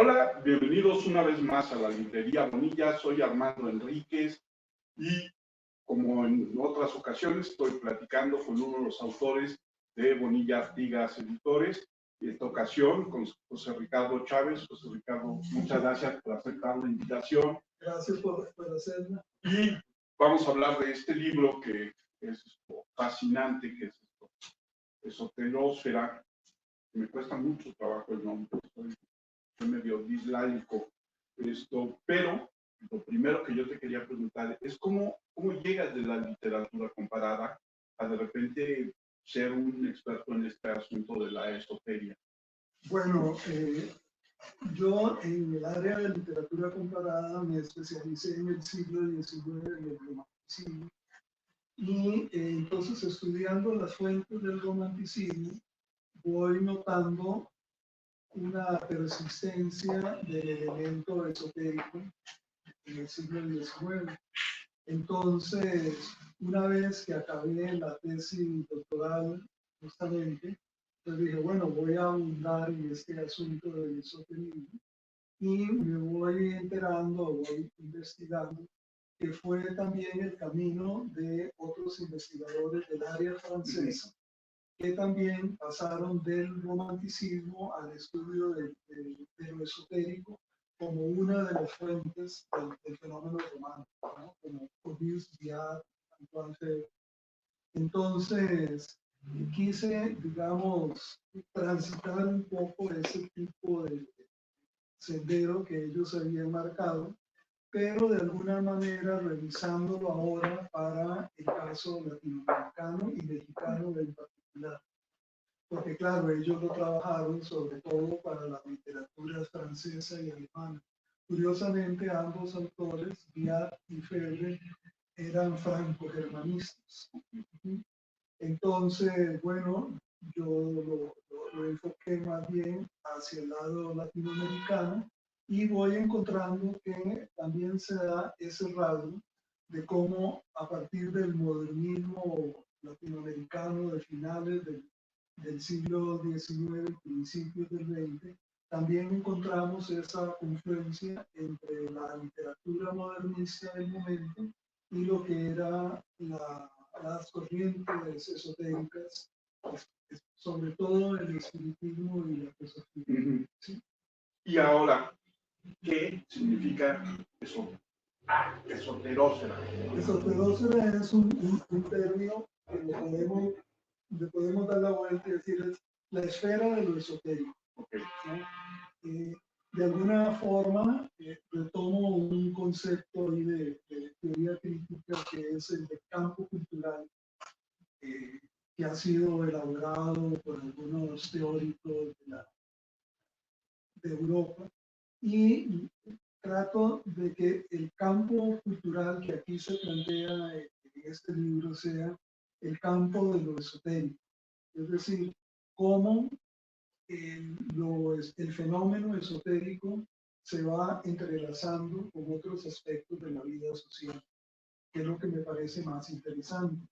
Hola, bienvenidos una vez más a la librería Bonilla. Soy Armando Enríquez y como en otras ocasiones estoy platicando con uno de los autores de Bonilla Artigas Editores. En esta ocasión con José Ricardo Chávez. José Ricardo, muchas gracias por aceptar la invitación. Gracias por hacerla. Y vamos a hablar de este libro que es fascinante, que es Esoterósfera. Me cuesta mucho trabajo el nombre, estoy medio dislálico pero lo primero que yo te quería preguntar es cómo llegas de la literatura comparada a de repente ser un experto en este asunto de la esoteria. Bueno, yo en el área de literatura comparada me especialicé en el siglo XIX, en el romanticismo, y entonces estudiando las fuentes del romanticismo voy notando una persistencia del elemento esotérico en el siglo XIX. Entonces, una vez que acabé la tesis doctoral, justamente, pues dije, bueno, voy a abundar en este asunto del esoterismo y me voy enterando, voy investigando, que fue también el camino de otros investigadores del área francesa, que también pasaron del romanticismo al estudio de lo esotérico como una de las fuentes del fenómeno romántico, ¿no? Como Auguste Viard, Antoine Febre. Entonces, quise, digamos, transitar un poco ese tipo de sendero que ellos habían marcado, pero de alguna manera revisándolo ahora para el caso latinoamericano y mexicano en particular. Porque claro, ellos lo trabajaron sobre todo para las literaturas francesa y alemana. Curiosamente, ambos autores, Viard y Febre, eran franco-germanistas. Entonces, bueno, yo lo enfoqué más bien hacia el lado latinoamericano y voy encontrando que también se da ese rasgo de cómo a partir del modernismo latinoamericano de finales del siglo XIX y principios del XX, también encontramos esa confluencia entre la literatura modernista del momento y lo que era las corrientes esotéricas, sobre todo el espiritismo y la filosofía. ¿Sí? Y ahora, ¿qué significa eso? Esoterósfera. Esoterósfera es un término que le podemos dar la vuelta y decir es la esfera de lo esotérico. Okay. ¿No? De alguna forma, retomo un concepto ahí de teoría crítica que es el de campo cultural, que ha sido elaborado por algunos teóricos de Europa, y trato de que el campo cultural que aquí se plantea en este libro sea el campo de lo esotérico, es decir, cómo el fenómeno esotérico se va entrelazando con otros aspectos de la vida social, que es lo que me parece más interesante.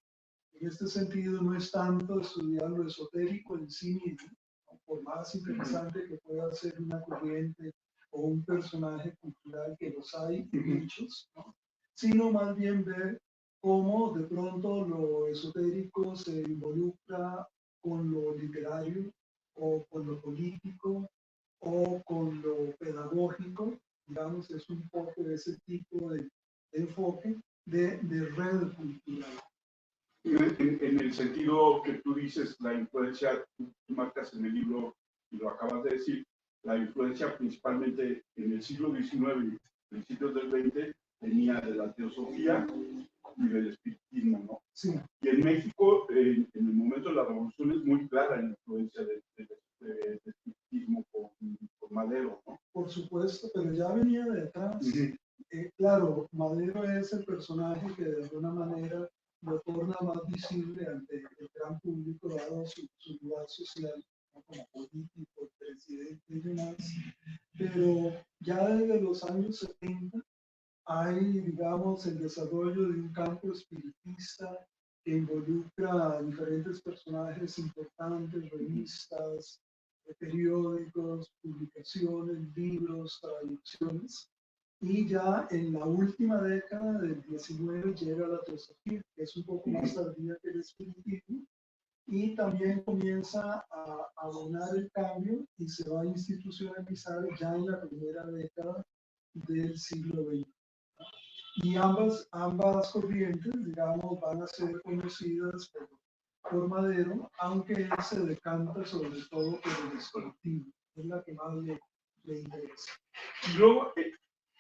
En este sentido, no es tanto estudiar lo esotérico en sí mismo, ¿no? Por más interesante que pueda ser una corriente o un personaje cultural, que los hay muchos, ¿no? Sino más bien ver cómo de pronto lo esotérico se involucra con lo literario o con lo político o con lo pedagógico, digamos, es un poco ese tipo de enfoque de red cultural. En el sentido que tú dices, la influencia, tú marcas en el libro, y lo acabas de decir, la influencia principalmente en el siglo XIX y principios del XX venía de la teosofía y del espiritismo, ¿no? Sí. Y en México, en el momento de la revolución, es muy clara la influencia del espiritismo por Madero, ¿no? Por supuesto, pero ya venía de atrás. Claro, Madero es el personaje que de alguna manera lo torna más visible ante el gran público, dado su lugar social, ¿no? Como político, presidente y demás. Pero ya desde los años 70 hay, digamos, el desarrollo de un campo espiritista que involucra a diferentes personajes importantes, revistas, periódicos, publicaciones, libros, traducciones. Y ya en la última década del 19 llega la teosofía, que es un poco más tardía que el espiritismo, y también comienza a abonar el cambio y se va a institucionalizar ya en la primera década del siglo XX. Y ambas corrientes, digamos, van a ser conocidas por Madero, aunque él se decanta sobre todo por el espiritismo, es la que más le interesa. Y luego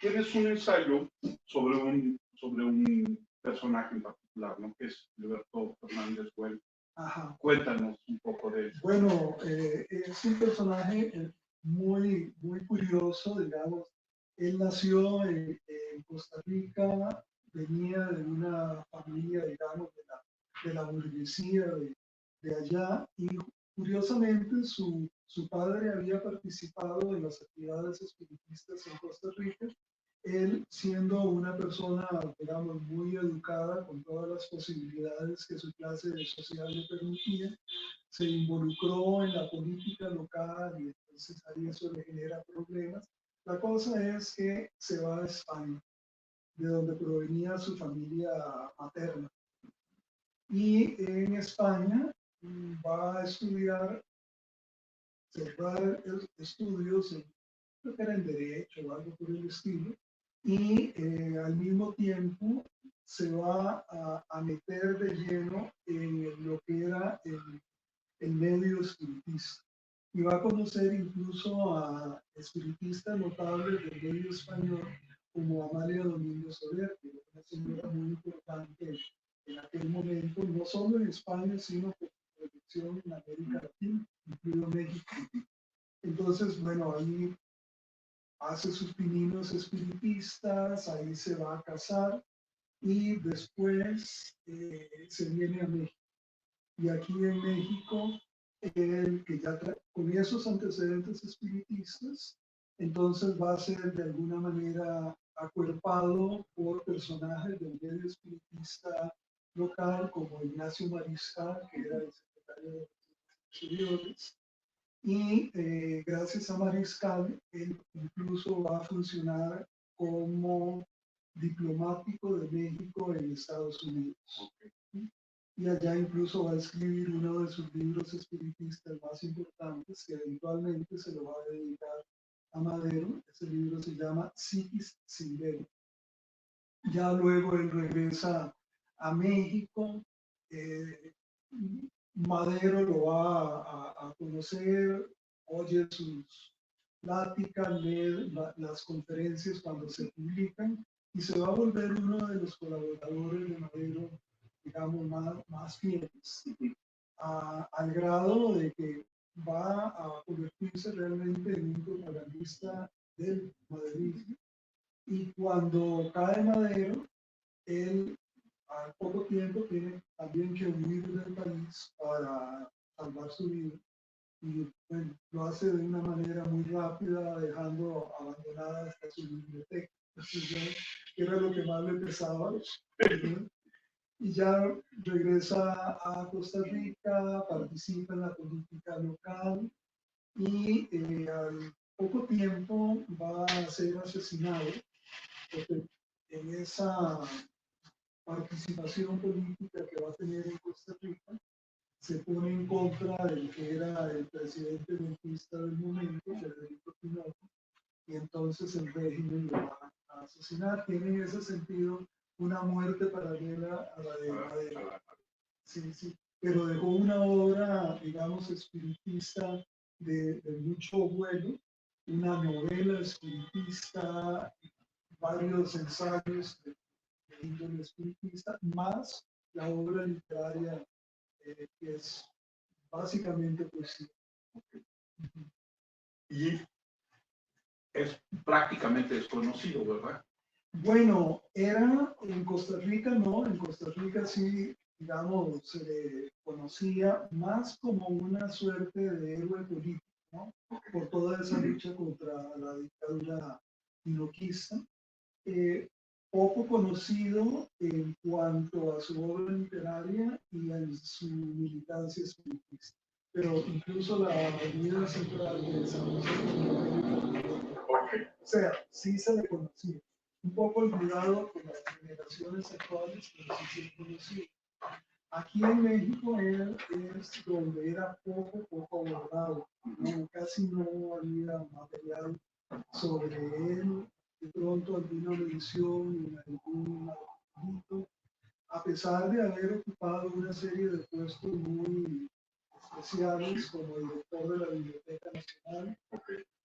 tienes un ensayo sobre un personaje en particular, ¿no? Que es Alberto Fernández Güell. Ajá. Cuéntanos un poco de eso. Bueno, es un personaje muy, muy curioso, digamos. Él nació en Costa Rica, venía de una familia, digamos, de la burguesía de allá, y curiosamente su padre había participado en las actividades espiritistas en Costa Rica. Él, siendo una persona, digamos, muy educada, con todas las posibilidades que su clase social le permitía, se involucró en la política local y entonces ahí eso le genera problemas. La cosa es que se va a España, de donde provenía su familia materna. Y en España va a estudiar, cerrar estudios, creo que era en Derecho o algo por el estilo, y al mismo tiempo se va a meter de lleno en lo que era el medio espiritista. Y va a conocer incluso a espiritistas notables del medio español, como Amalia Domingo Soler, que era una señora muy importante en aquel momento, no solo en España, sino por su proyección en América Latina, incluido México. Entonces, bueno, ahí hace sus pininos espiritistas, ahí se va a casar y después se viene a México. Y aquí en México, el que ya con esos antecedentes espiritistas, entonces va a ser de alguna manera acuerpado por personajes del medio espiritista local, como Ignacio Mariscal, que era el secretario de Relaciones Exteriores. Y gracias a Mariscal, él incluso va a funcionar como diplomático de México en Estados Unidos. Okay. Y allá incluso va a escribir uno de sus libros espiritistas más importantes, que eventualmente se lo va a dedicar a Madero. Ese libro se llama Psiquis Sibeli. Ya luego él regresa a México. Madero lo va a conocer, oye sus pláticas, lee las conferencias cuando se publican y se va a volver uno de los colaboradores de Madero, digamos, más fieles, al grado de que va a convertirse realmente en un propagandista del maderismo. Y cuando cae Madero, él al poco tiempo tiene también que huir del país para salvar su vida. Y bueno, lo hace de una manera muy rápida, dejando abandonada hasta su biblioteca. Entonces, que era lo que más le pesaba. Y ya regresa a Costa Rica, participa en la política local y al poco tiempo va a ser asesinado, porque en esa participación política que va a tener en Costa Rica, se pone en contra del que era el presidente golpista del momento, Federico Pinocho, y entonces el régimen lo va a asesinar. Tiene en ese sentido una muerte paralela a la de Madero. Sí, sí. Pero dejó una obra, digamos, espiritista de mucho vuelo, una novela espiritista, varios ensayos de índole espiritista, más la obra literaria que es básicamente poesía. Okay. Y es prácticamente desconocido, ¿verdad? Bueno, era en Costa Rica, no, en Costa Rica sí, digamos, se le conocía más como una suerte de héroe político, ¿no? Por toda esa lucha contra la dictadura pinoquista. Poco conocido en cuanto a su obra literaria y en su militancia espiritista. pero incluso la avenida central de San José. Ok. O sea, sí se le conocía. Un poco olvidado por las generaciones actuales, pero sí se le conocía. Aquí en México es donde era poco abordado, ¿no? Casi no había material sobre él, de pronto alguna mención en algún artículo, a pesar de haber ocupado una serie de puestos muy especiales como director de la Biblioteca Nacional.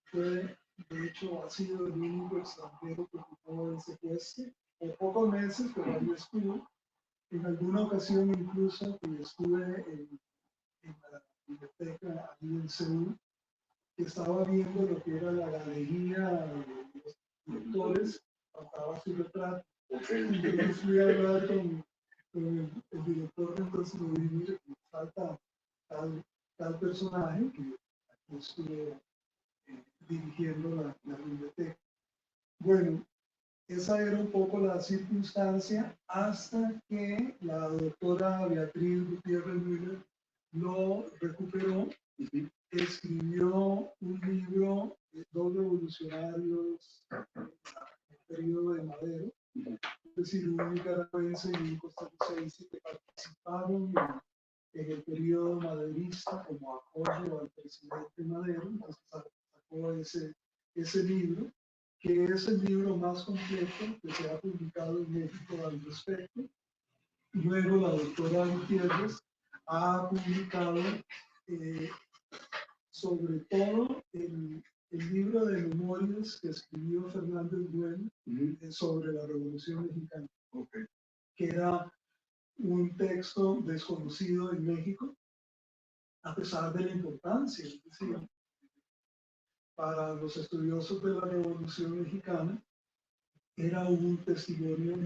Fue, de hecho, ha sido el único extranjero que ocupó ese puesto, por pocos meses, pero ahí estuvo. En alguna ocasión incluso que estuve en la biblioteca ahí en Seúl, que estaba viendo lo que era la galería de los directores, faltaba su retrato. Entonces fui a hablar con el director, entonces le dije, mire, me falta tal personaje que aquí estuvo dirigiendo la biblioteca. Bueno, esa era un poco la circunstancia hasta que la doctora Beatriz Gutiérrez Müller lo recuperó, escribió un libro, Dos revolucionarios en el periodo de Madero, es decir, un nicaragüense y un costarricense que participaron en el periodo maderista como apoyo al presidente Madero. Entonces sacó ese libro, que es el libro más completo que se ha publicado en México al respecto. Luego la doctora Gutiérrez ha publicado sobre todo el libro de memorias que escribió Fernández Bueno sobre la Revolución Mexicana, que era un texto desconocido en México, a pesar de la importancia, es decir, para los estudiosos de la Revolución Mexicana, era un testimonio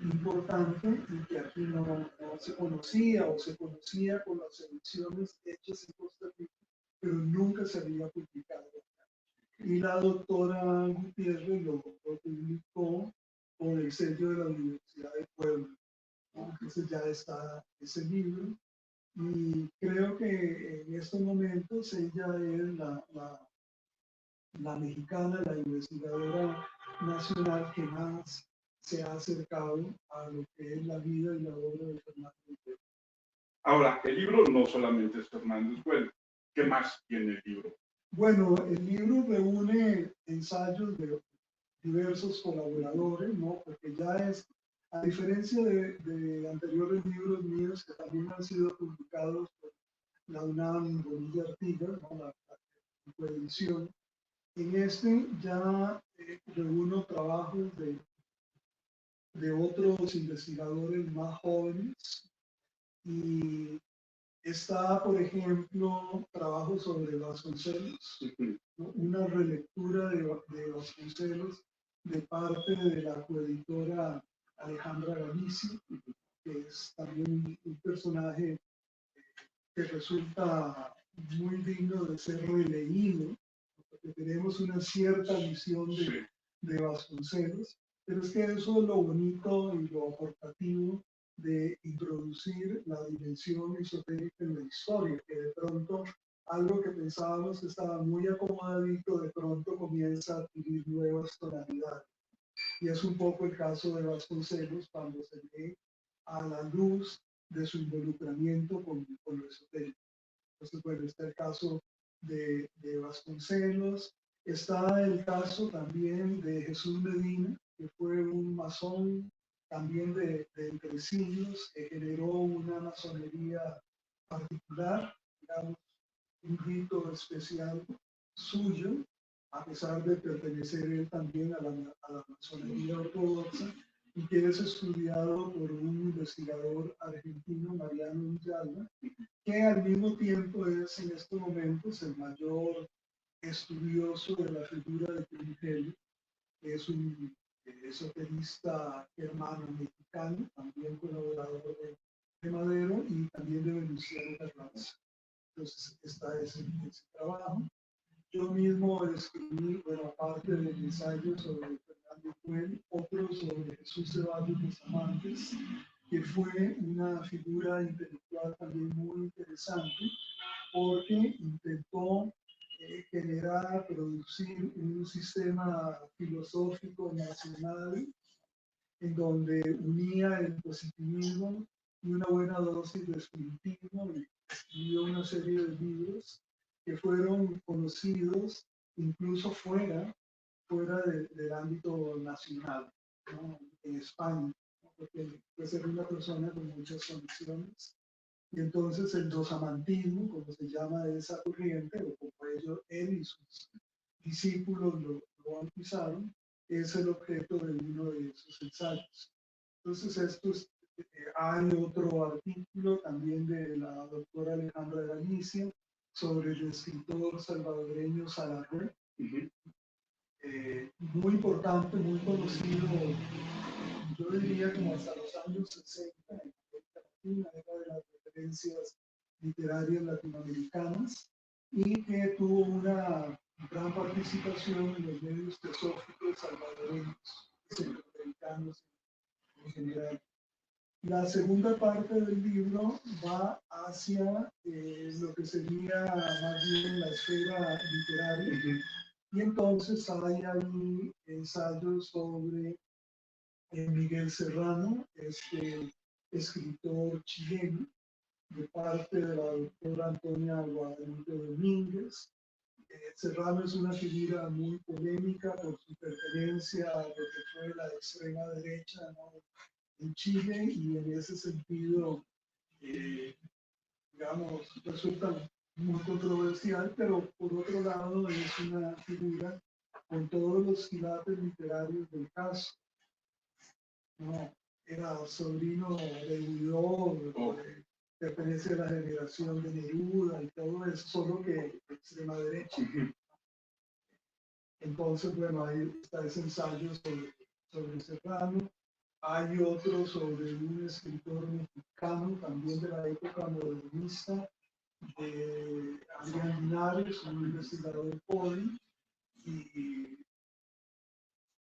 importante y que aquí no se conocía o se conocía con las ediciones hechas en Costa Rica, pero nunca se había publicado. Y la doctora Gutiérrez lo publicó con el sello de la Universidad de Puebla. Entonces ya está ese libro. Y creo que en estos momentos ella es la mexicana, la investigadora nacional que más se ha acercado a lo que es la vida y la obra de Fernández Bueno. Ahora, el libro no solamente es Fernández Bueno. ¿Qué más tiene el libro? Bueno, el libro reúne ensayos de diversos colaboradores, ¿no? Porque ya es, a diferencia de anteriores libros míos que también han sido publicados por la UNAM, Bonilla Artigas, ¿no? la coedición, en este ya reúno trabajos de otros investigadores más jóvenes y está, por ejemplo, trabajo sobre Vasconcelos, ¿no? Una relectura de Vasconcelos de parte de la coeditora Alejandra Galicia, que es también un personaje que resulta muy digno de ser releído, porque tenemos una cierta visión de Vasconcelos, pero es que eso es lo bonito y lo aportativo de introducir la dimensión esotérica en la historia, que de pronto algo que pensábamos que estaba muy acomodadito, de pronto comienza a adquirir nuevas tonalidades. Y es un poco el caso de Vasconcelos cuando se ve a la luz de su involucramiento con lo esotérico. Entonces, bueno, está el caso de Vasconcelos, está el caso también de Jesús Medina, que fue un masón también de entre siglos, que generó una masonería particular, digamos, un rito especial suyo, a pesar de pertenecer él también a la masonería ortodoxa, y que es estudiado por un investigador argentino, Mariano Villalba, que al mismo tiempo es en estos momentos el mayor estudioso de la figura de Tringelli, que es un esoterista hermano mexicano, también colaborador de Madero y también de Venustiano Carranza. Entonces está ese trabajo. Yo mismo escribí, bueno, aparte del ensayo sobre Fernández Bueno, otro sobre Jesús Ceballos Bustamante, que fue una figura intelectual también muy interesante, porque intentó generar, producir un sistema filosófico nacional en donde unía el positivismo y una buena dosis de espiritismo, y escribió una serie de libros que fueron conocidos incluso fuera del ámbito nacional, ¿no? En España, ¿no? Porque puede ser una persona con muchas conexiones. Y entonces el dosamantismo, como se llama esa corriente, o como él y sus discípulos lo bautizaron, es el objeto de uno de esos ensayos. Entonces, hay otro artículo también de la doctora Alejandra de Galicia sobre el escritor salvadoreño Salarrué, muy importante, muy conocido, yo diría como hasta los años 60 en América Latina, era de las referencias literarias latinoamericanas y que tuvo una gran participación en los medios teosóficos salvadoreños, centroamericanos en general. La segunda parte del libro va hacia lo que sería más bien la esfera literaria. Y entonces hay ahí ensayos sobre Miguel Serrano, este escritor chileno, de parte de la doctora Antonia Guadalupe Domínguez. Serrano es una figura muy polémica por su pertenencia a lo que fue la extrema derecha, ¿no?, en Chile, y en ese sentido, digamos, resulta muy controversial, pero por otro lado es una figura con todos los quilates literarios del caso. No, era sobrino de Guidó, pertenece a la generación de Neruda y todo eso, solo que extrema derecha. Entonces, bueno, ahí está ese ensayo sobre Serrano. Hay otro sobre un escritor mexicano, también de la época modernista, de Adrián Linares, un investigador PODI, y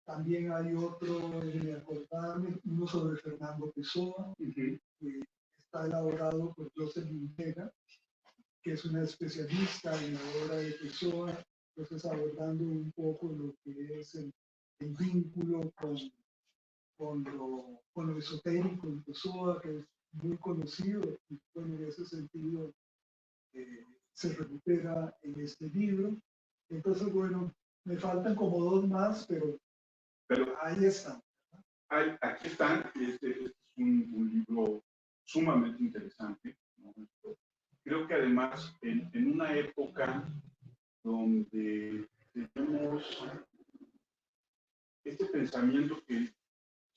también hay otro, de acordarme, uno sobre Fernando Pessoa, que está elaborado por Joseph Vintega, que es una especialista en la obra de Pessoa, entonces abordando un poco lo que es el vínculo con lo esotérico en Pessoa, que es muy conocido, y bueno, en ese sentido se recupera en este libro. Entonces, bueno, me faltan como dos más, pero ahí están. Aquí están, este es un libro sumamente interesante, ¿no? Creo que además en una época donde tenemos este pensamiento que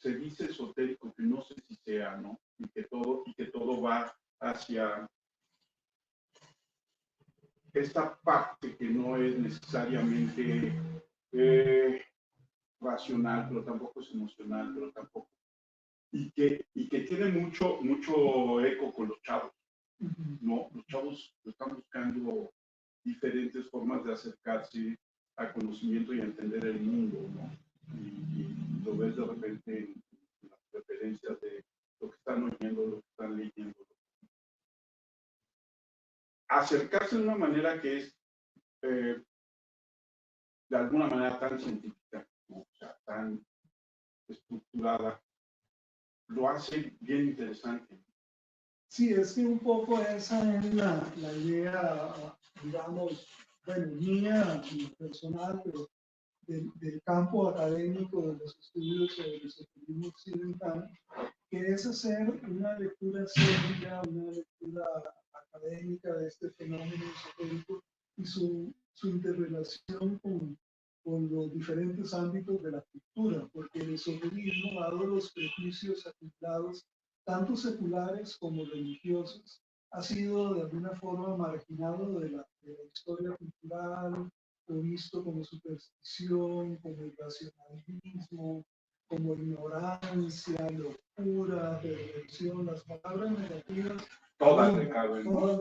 se dice esotérico, que no sé si sea, ¿no? Y que todo va hacia esta parte que no es necesariamente racional, pero tampoco es emocional, pero tampoco. Y que tiene mucho eco con los chavos, ¿no? Los chavos están buscando diferentes formas de acercarse al conocimiento y a entender el mundo, ¿no? Y lo ves de repente en las referencias de lo que están oyendo, lo que están leyendo. Acercarse de una manera que es de alguna manera tan científica, ¿no? O sea, tan estructurada, lo hace bien interesante. Sí, es que un poco esa es la idea, digamos, bueno, mía y personal, pero del campo académico de los estudios sobre el esoterismo occidental, que es hacer una lectura seria, una lectura académica de este fenómeno esotérico y su interrelación con los diferentes ámbitos de la cultura, porque el esoterismo, dado los prejuicios acumulados, tanto seculares como religiosos, ha sido de alguna forma marginado de la historia cultural, o visto como superstición, como irracionalismo, como ignorancia, locura, perversión, las palabras negativas, todas recaben, ¿no?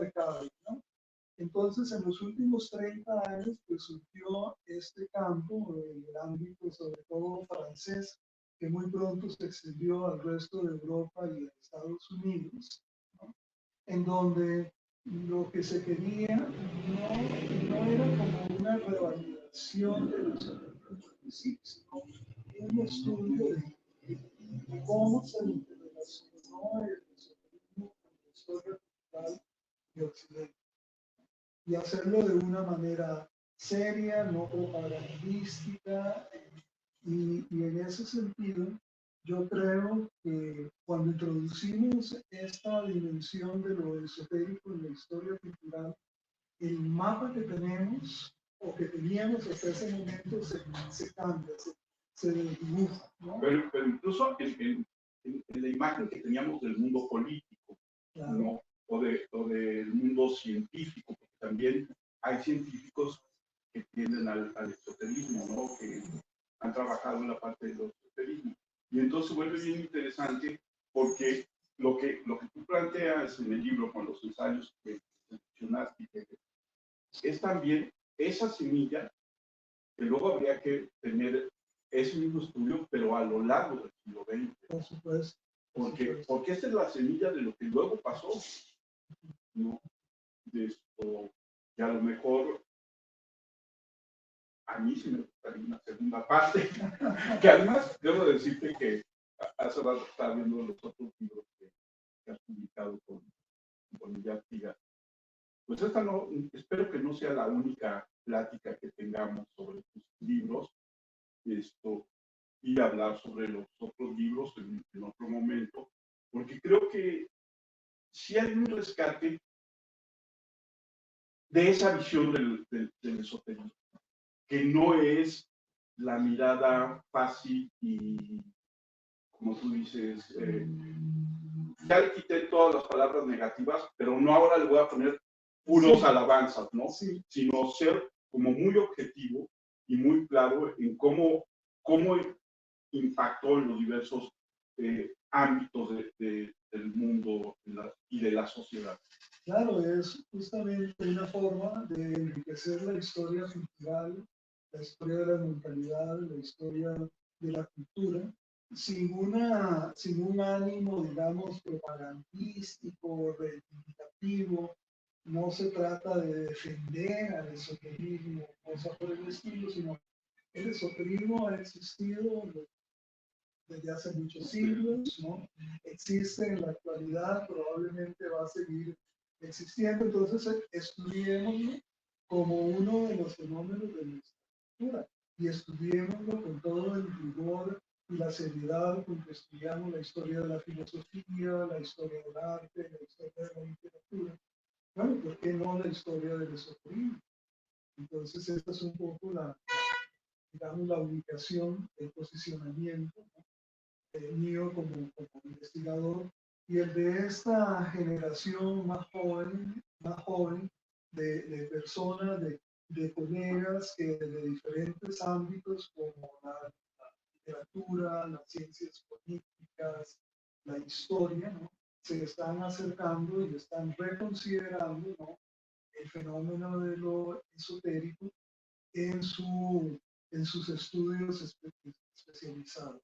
Entonces, en los últimos 30 años, pues surgió este campo, en el ámbito sobre todo francés, que muy pronto se extendió al resto de Europa y a Estados Unidos, ¿no?, en donde lo que se quería no era como una revalidación de los sí, sino un estudio de cómo se relacionó el esoterismo con la historia cultural de Occidente. Y hacerlo de una manera seria, no propagandística. Y en ese sentido, yo creo que cuando introducimos esta dimensión de lo esotérico en la historia cultural, el mapa que tenemos o que teníamos hasta ese momento se cambia, se desdibuja, ¿no? Pero incluso en la imagen que teníamos del mundo político, Claro. ¿no? O del mundo científico, porque también hay científicos que tienden al esoterismo, ¿no? Que han trabajado en la parte del esoterismo. Y entonces vuelve bien interesante porque lo que tú planteas en el libro con los ensayos que mencionaste, es también esa semilla que luego habría que tener ese mismo estudio, pero a lo largo del siglo XX. Por supuesto. Porque esta es la semilla de lo que luego pasó, ¿no? De esto, y a lo mejor a mí sí me gustaría una segunda parte, que además debo decirte que hace rato estaba viendo los otros libros que has publicado con Yartiga. Pues esta no, espero que no sea la única plática que tengamos sobre tus libros, y hablar sobre los otros libros en otro momento, porque creo que sí hay un rescate de esa visión del esoterismo, que no es la mirada fácil y, como tú dices, ya le quité todas las palabras negativas, pero no ahora le voy a poner puros alabanzas, ¿no? Sí. Sino ser como muy objetivo y muy claro en cómo impactó en los diversos ámbitos del mundo y de la sociedad. Claro, es justamente una forma de enriquecer la historia cultural, la historia de la mentalidad, la historia de la cultura, sin un ánimo, digamos, propagandístico, reivindicativo. No se trata de defender al esoterismo, cosas por el estilo, sino el esoterismo ha existido desde hace muchos siglos, ¿no? Existe en la actualidad, probablemente va a seguir existiendo, entonces estudiémoslo como uno de los fenómenos de nuestra cultura y estudiémoslo con todo el rigor y la seriedad con que estudiamos la historia de la filosofía, la historia del arte, la historia de la literatura. Bueno, ¿por qué no la historia del esoterismo? Entonces esta es un poco digamos, la ubicación, el posicionamiento, ¿no? Mío como investigador y el de esta generación más joven de personas, de colegas que de diferentes ámbitos como la literatura, las ciencias políticas, la historia, ¿no? Se están acercando y están reconsiderando, ¿no? El fenómeno de lo esotérico en, en sus estudios especializados.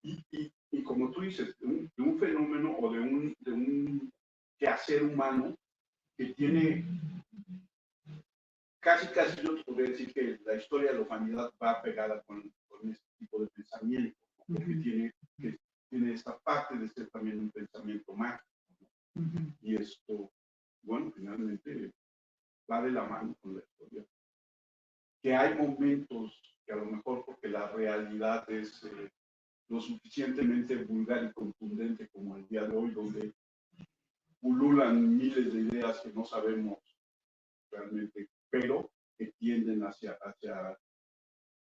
Y como tú dices, de un fenómeno o de un quehacer humano que tiene casi yo te podría decir que la historia de la humanidad va pegada con este tipo de pensamiento, ¿no? Porque tiene esta parte de ser también un pensamiento mágico, ¿no? Y esto, bueno, finalmente va de la mano con la historia. Que hay momentos que a lo mejor porque la realidad es lo suficientemente vulgar y contundente como el día de hoy, donde pululan miles de ideas que no sabemos realmente, pero que tienden hacia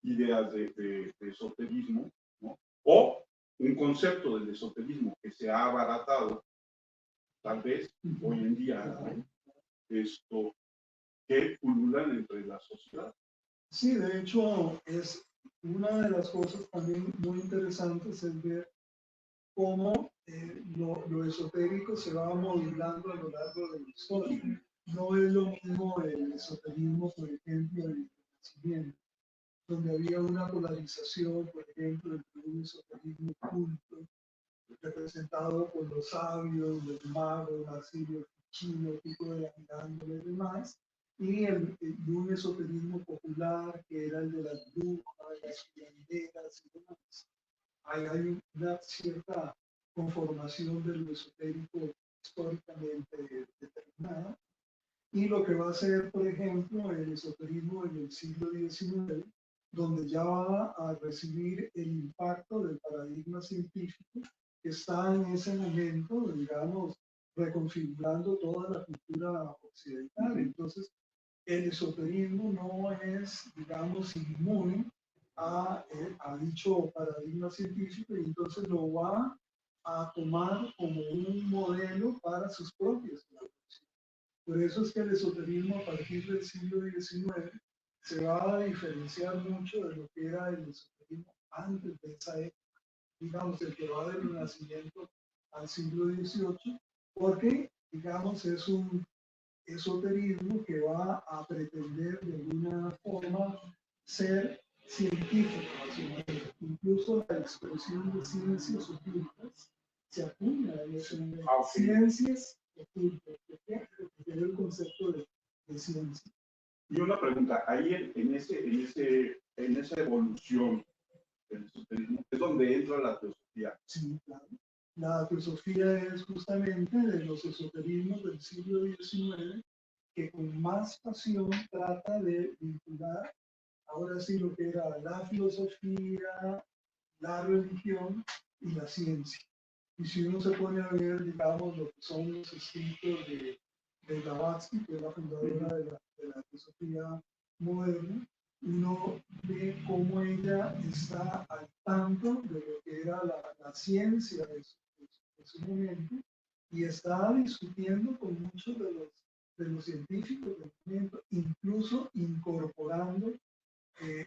ideas de esoterismo, ¿no? O un concepto del esoterismo que se ha abaratado, tal vez, hoy en día, ¿no? Esto, que pululan entre la sociedad. Sí, de hecho, es una de las cosas también muy interesantes es ver cómo lo esotérico se va modulando a lo largo de la historia. No es lo mismo el esoterismo, por ejemplo, del Renacimiento, donde había una polarización, por ejemplo, entre un esoterismo culto, representado por los sabios, los magos, las chino, tipo de la Miranda y demás, y un esoterismo popular que era el de las brujas, las curanderas y demás. Hay una cierta conformación de lo esotérico históricamente determinada. Y lo que va a ser, por ejemplo, el esoterismo en el siglo XIX, donde ya va a recibir el impacto del paradigma científico que está en ese momento, digamos, reconfigurando toda la cultura occidental. Entonces, el esoterismo no es, digamos, inmune a dicho paradigma científico y entonces lo va a tomar como un modelo para sus propias elaboraciones. Por eso es que el esoterismo a partir del siglo XIX se va a diferenciar mucho de lo que era el esoterismo antes de esa época, digamos, el que va del Renacimiento al siglo XVIII, porque, digamos, es un esoterismo que va a pretender de alguna forma ser científico, incluso la expresión de ciencias ocultas se acuña en ese momento. Ciencias ocultas, porque tiene el concepto de ciencia. Y una pregunta, ahí en esa evolución del esoterismo, es donde entra la teosofía. Sí, claro. La teosofía es justamente de los esoterismos del siglo XIX que con más pasión trata de vincular ahora sí lo que era la filosofía, la religión y la ciencia. Y si uno se pone a ver, digamos, lo que son los escritos de Blavatsky, que es la fundadora de la filosofía moderna, uno ve cómo ella está al tanto de lo que era la ciencia de su momento y está discutiendo con muchos de los científicos del momento, incluso incorporando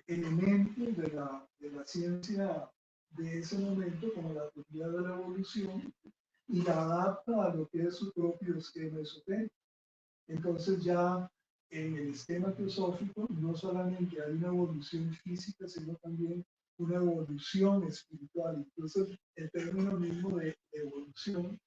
elementos de la ciencia de ese momento, como la teoría de la evolución, y la adapta a lo que es su propio esquema esotérico. Entonces ya en el esquema teosófico no solamente hay una evolución física, sino también una evolución espiritual. Incluso el término mismo de evolución,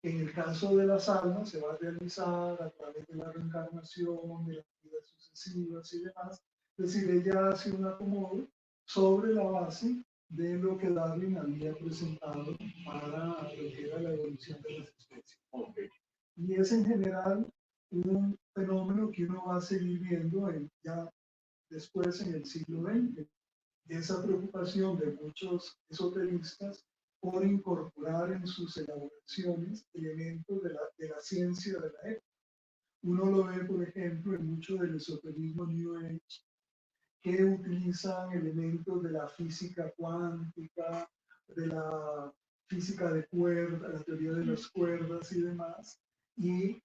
en el caso de las almas, se va a realizar a través de la reencarnación, de las vidas sucesivas y demás. Es decir, ella hace un acomodo sobre la base de lo que Darwin había presentado para lo que era la evolución de las especies. Okay. Y es en general un fenómeno que uno va a seguir viendo ya después en el siglo XX. Esa preocupación de muchos esoteristas por incorporar en sus elaboraciones elementos de la ciencia de la época. Uno lo ve, por ejemplo, en mucho del esoterismo New Age, que utilizan elementos de la física cuántica, de la física de cuerdas, la teoría de las cuerdas y demás, y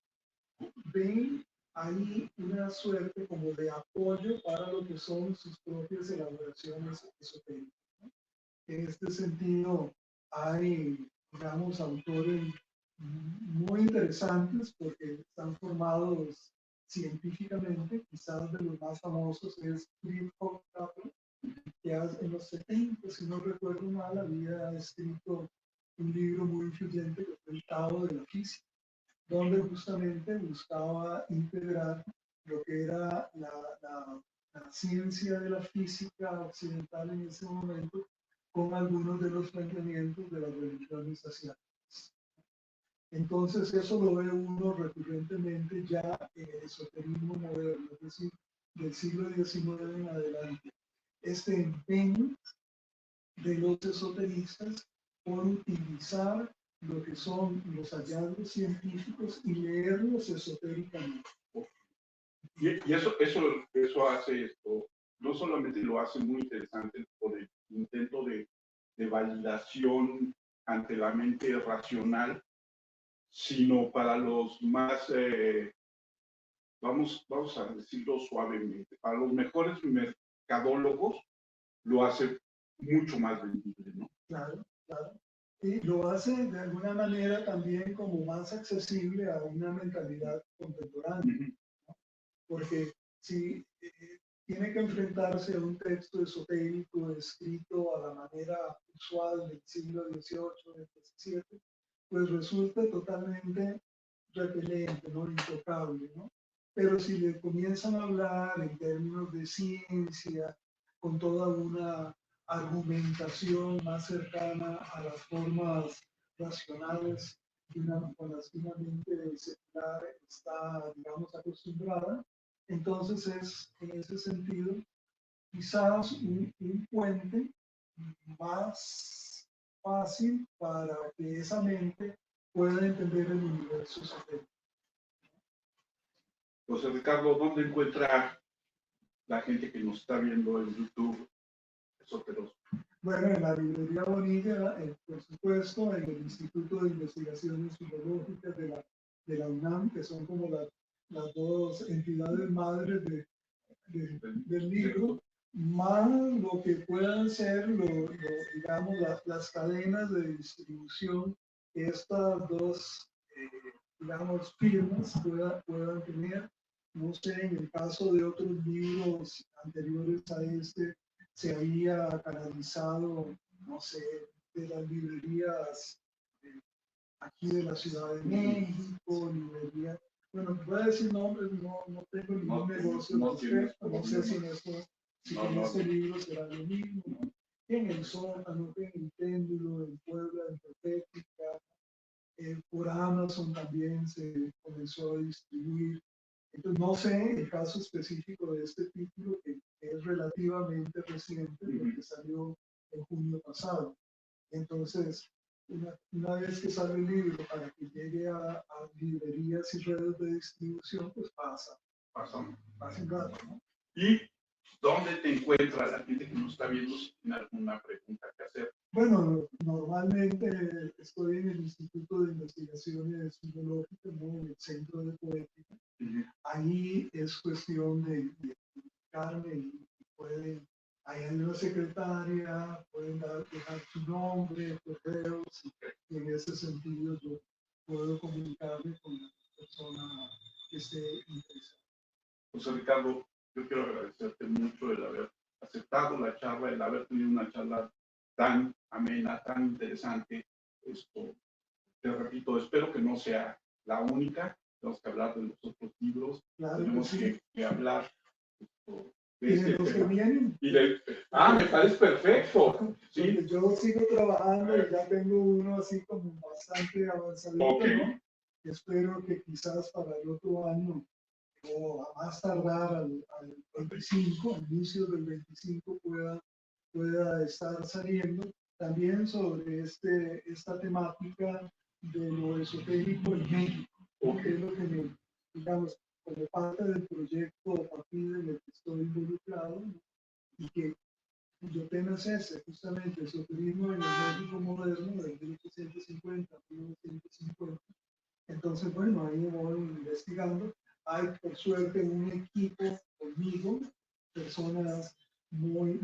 ven ahí una suerte como de apoyo para lo que son sus propias elaboraciones esotéricas, ¿no? En este sentido, hay, digamos, autores muy interesantes porque están formados científicamente. Quizás de los más famosos es Friedrich Capra, que en los 70, si no recuerdo mal, había escrito un libro muy influyente que fue El Tao de la Física, donde justamente buscaba integrar lo que era la ciencia de la física occidental en ese momento con algunos de los planteamientos de las religiones asiáticas. Entonces eso lo ve uno recurrentemente ya en el esoterismo moderno, es decir, del siglo XIX en adelante. Este empeño de los esoteristas por utilizar lo que son los hallazgos científicos y leerlos esotéricamente. Y eso hace esto, no solamente lo hace muy interesante por el intento de validación ante la mente racional, sino para los más, vamos a decirlo suavemente, para los mejores mercadólogos lo hace mucho más vendible, ¿no? Claro, claro. Y lo hace de alguna manera también como más accesible a una mentalidad contemporánea, ¿no? Porque si tiene que enfrentarse a un texto esotérico escrito a la manera usual del siglo XVIII, del XVII, pues resulta totalmente repelente, ¿no? Intocable, ¿no? Pero si le comienzan a hablar en términos de ciencia, con toda una argumentación más cercana a las formas racionales con las que una mente secular está, digamos, acostumbrada, entonces es, en ese sentido, quizás un puente más fácil para que esa mente pueda entender el universo esotérico. José Ricardo, ¿dónde encuentra la gente que nos está viendo en YouTube Esoteros? Bueno, en la librería Bonilla, por supuesto, en el Instituto de Investigaciones Filológicas de la UNAM, que son como las dos entidades madres del libro, más lo que puedan ser, digamos, las cadenas de distribución que estas dos, digamos, firmas puedan tener. No sé, en el caso de otros libros anteriores a este, se había canalizado, no sé, de las librerías aquí de la Ciudad de México, librerías. Bueno, voy a decir nombres, no tengo ningún negocio al respecto, no sé si en este libro será lo mismo, ¿no? En el Sótano, en el Péndulo, en Puebla, en Profética, por Amazon también se comenzó a distribuir. Entonces, no sé el caso específico de este título, que es relativamente reciente, porque salió en junio pasado. Entonces, una vez que sale el libro para que llegue a librerías y redes de distribución, pues pasa un rato, ¿no? ¿Y dónde te encuentra la gente que nos está viendo si tiene alguna pregunta que hacer? Bueno, normalmente estoy en el Instituto de Investigaciones Filológicas, ¿no? En el Centro de Poética. Ahí es cuestión de comunicarme y pueden, ahí hay una secretaria, pueden dejar su nombre, correos, y en ese sentido yo puedo comunicarme con la persona que esté interesada. José Ricardo, yo quiero agradecerte mucho el haber aceptado la charla, el haber tenido una charla tan amena, tan interesante. Te repito, espero que no sea la única. Tenemos que hablar de los otros libros, claro, tenemos sí. que hablar de Y de los que vienen. Me parece perfecto. ¿Sí? Porque yo sigo trabajando y ya tengo uno así como bastante avanzadito, Okay. ¿no? Espero que quizás para el otro año o a más tardar al 25, al inicio del 25 pueda estar saliendo también sobre esta temática de lo esotérico en México, que es lo que digamos, como parte del proyecto a partir del que estoy involucrado, ¿no? Y que cuyo tema es ese, justamente el esoterismo en el México moderno de 1850 a 1950. Entonces, bueno, ahí voy investigando. Hay, por suerte, un equipo conmigo, personas muy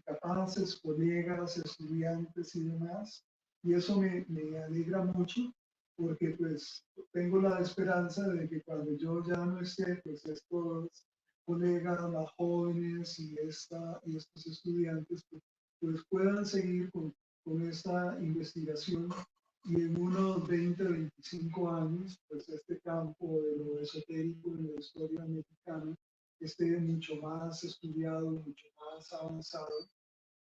capaces, colegas, estudiantes y demás. Y eso me alegra mucho porque pues tengo la esperanza de que cuando yo ya no esté, pues estos colegas más jóvenes y estos estudiantes pues puedan seguir con esta investigación y en unos 20, 25 años, pues este campo de lo esotérico en la historia mexicana esté mucho más estudiado, mucho más avanzado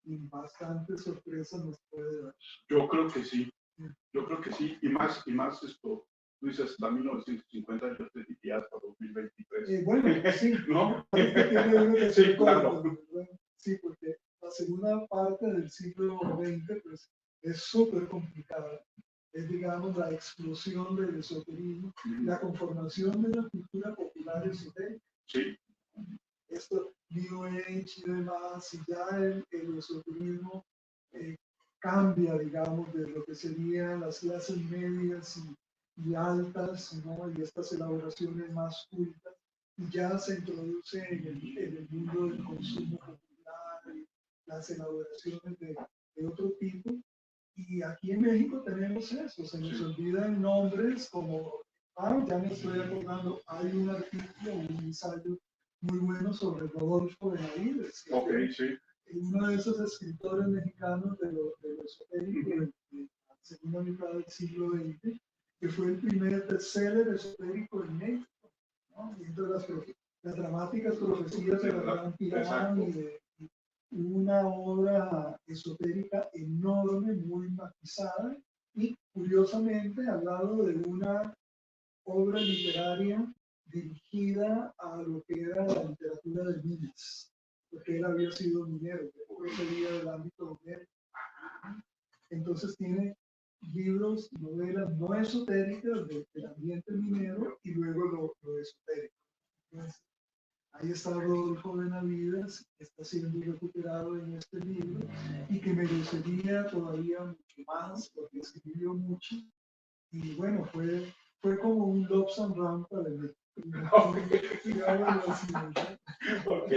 y bastantes sorpresas nos puede dar. Yo creo que sí, y más tú dices hasta 1950, yo te diría hasta 2023. Bueno, sí, ¿no? tiene uno que Sí, claro. Sí, porque la segunda parte del siglo XX pues, es súper complicada. Es, digamos, la explosión del esoterismo, la conformación de la cultura popular esotérica. Sí. Esto, New Age y demás, y ya el esoterismo cambia, digamos, de lo que serían las clases medias y altas, ¿no? Y estas elaboraciones más cultas, y ya se introduce en el mundo del consumo popular, y las elaboraciones de otro tipo. Y aquí en México tenemos eso, se nos olvidan nombres como, ya me estoy acordando, hay un artículo, un ensayo muy bueno sobre Rodolfo Benavides, que Sí. uno de esos escritores mexicanos de lo esotérico de la segunda mitad del siglo XX, que fue el primer bestseller esotérico en México, ¿no? Y entonces las dramáticas profecías de la Gran Pirámide, una obra esotérica enorme, muy matizada, y curiosamente al lado de una obra literaria dirigida a lo que era la literatura de minas, porque él había sido minero, después sería del ámbito minero. Entonces tiene libros, novelas no esotéricas del ambiente minero y luego lo esotérico. Entonces, ahí está Rodolfo Benavides, que está siendo recuperado en este libro y que merecería todavía mucho más porque escribió mucho. Y bueno, fue como un Lobs and Ram para el Ok.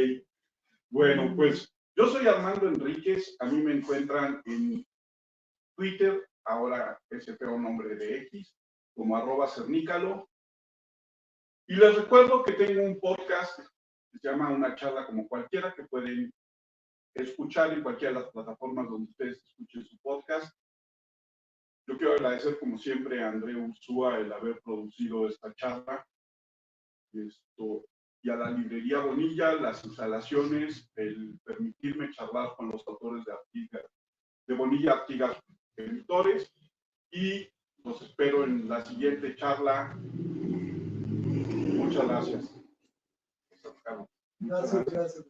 Bueno, pues yo soy Armando Enríquez. A mí me encuentran en Twitter, ahora ese feo nombre de X, como @cernícalo. Y les recuerdo que tengo un podcast que se llama Una charla como cualquiera, que pueden escuchar en cualquiera de las plataformas donde ustedes escuchen su podcast. Yo quiero agradecer, como siempre, a André Ursúa el haber producido esta charla. Y a la librería Bonilla, las instalaciones, el permitirme charlar con los autores de Bonilla Artigas Editores. Y los espero en la siguiente charla. Muchas gracias. Gracias.